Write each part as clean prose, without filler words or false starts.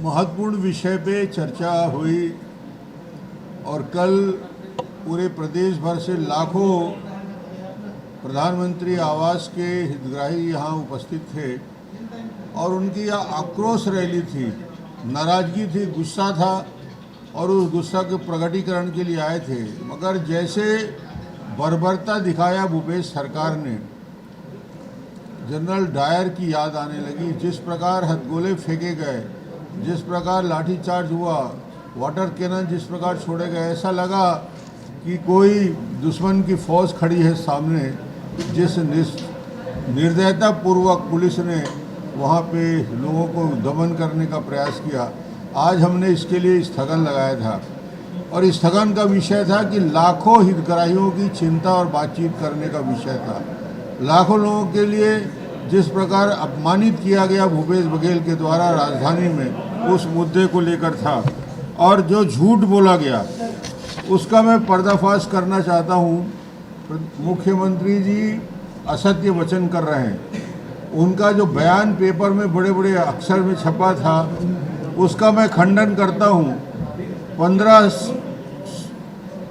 महत्वपूर्ण विषय पे चर्चा हुई और कल पूरे प्रदेश भर से लाखों प्रधानमंत्री आवास के हितग्राही यहाँ उपस्थित थे और उनकी यह आक्रोश रैली थी, नाराज़गी थी, गुस्सा था और उस गुस्सा के प्रकटीकरण के लिए आए थे। मगर जैसे बर्बरता दिखाया भूपेश सरकार ने, जनरल डायर की याद आने लगी। जिस प्रकार हथगोले फेंके गए, जिस प्रकार लाठीचार्ज हुआ, वाटर कैनन जिस प्रकार छोड़े गए, ऐसा लगा कि कोई दुश्मन की फौज खड़ी है सामने। जिस निर्दयता पूर्वक पुलिस ने वहाँ पे लोगों को दमन करने का प्रयास किया, आज हमने इसके लिए स्थगन लगाया था और स्थगन का विषय था कि लाखों हितग्राहियों की चिंता और बातचीत करने का विषय था। लाखों लोगों के लिए जिस प्रकार अपमानित किया गया भूपेश बघेल के द्वारा राजधानी में, उस मुद्दे को लेकर था और जो झूठ बोला गया उसका मैं पर्दाफाश करना चाहता हूँ। मुख्यमंत्री जी असत्य वचन कर रहे हैं। उनका जो बयान पेपर में बड़े बड़े अक्षर में छपा था उसका मैं खंडन करता हूँ। 15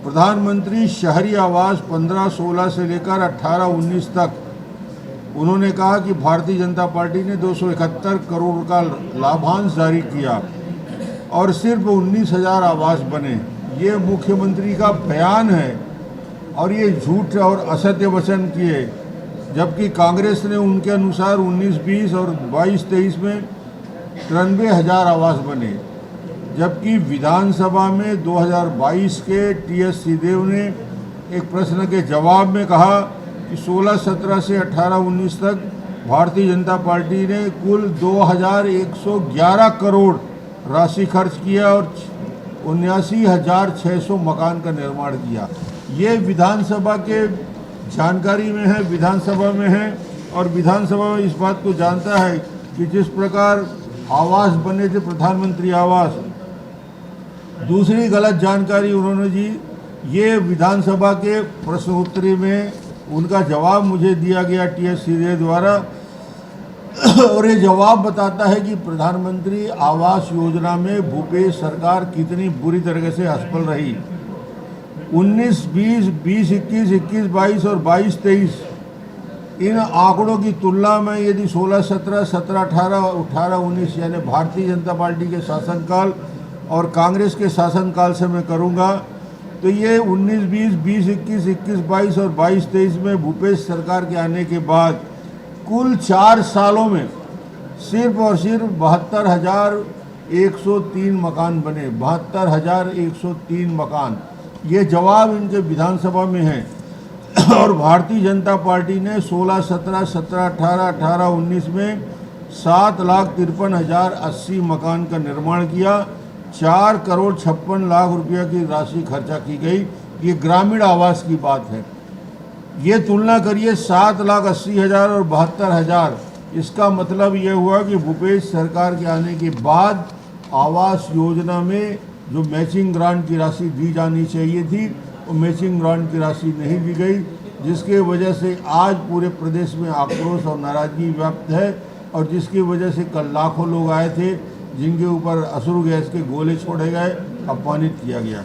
प्रधानमंत्री शहरी आवास 15-16 से लेकर 18-19 तक उन्होंने कहा कि भारतीय जनता पार्टी ने 271 करोड़ का लाभांश जारी किया और सिर्फ 19,000 आवास बने। ये मुख्यमंत्री का बयान है और ये झूठ और असत्य वचन किए, जबकि कांग्रेस ने उनके अनुसार 19-20 और 22-23 में 93,000 आवास बने। जबकि विधानसभा में 2022 के टी.एस. सिंहदेव ने एक प्रश्न के जवाब में कहा कि 16-17 से 18-19 तक भारतीय जनता पार्टी ने कुल 2,111 करोड़ राशि खर्च किया और 79,600 मकान का निर्माण किया। ये विधानसभा के जानकारी में है, विधानसभा में है और विधानसभा में इस बात को जानता है कि जिस प्रकार आवास बने थे प्रधानमंत्री आवास। दूसरी गलत जानकारी उन्होंने दी, ये विधानसभा के प्रश्नोत्तरी में उनका जवाब मुझे दिया गया टी.एस. सिंहदेव द्वारा और ये जवाब बताता है कि प्रधानमंत्री आवास योजना में भूपेश सरकार कितनी बुरी तरह से असफल रही। 19-20, 20-21, 21-22 और 22-23 इन आंकड़ों की तुलना में यदि 16-17, 17-18, 18-19 यानी भारतीय जनता पार्टी के शासनकाल और कांग्रेस के शासनकाल से मैं करूंगा तो ये 19-20, 20-21, 21-22 और 22-23 में भूपेश सरकार के आने के बाद कुल 4 सालों में सिर्फ और सिर्फ 72,103 मकान बने। 72,103 मकान, ये जवाब इनके विधानसभा में है। और भारतीय जनता पार्टी ने 16-17, 17-18, 18-19 में 7,53,080 मकान का निर्माण किया। 4 करोड़ 56 लाख रुपया की राशि खर्चा की गई। ये ग्रामीण आवास की बात है। ये तुलना करिए 7,80,000 और 72,000। इसका मतलब ये हुआ कि भूपेश सरकार के आने के बाद आवास योजना में जो मैचिंग ग्रांट की राशि दी जानी चाहिए थी वो मैचिंग ग्रांट की राशि नहीं दी गई, जिसके वजह से आज पूरे प्रदेश में आक्रोश और नाराज़गी व्याप्त है और जिसकी वजह से कल लाखों लोग आए थे जिनके ऊपर असुर गैस के गोले छोड़े गए, अपमानित किया गया।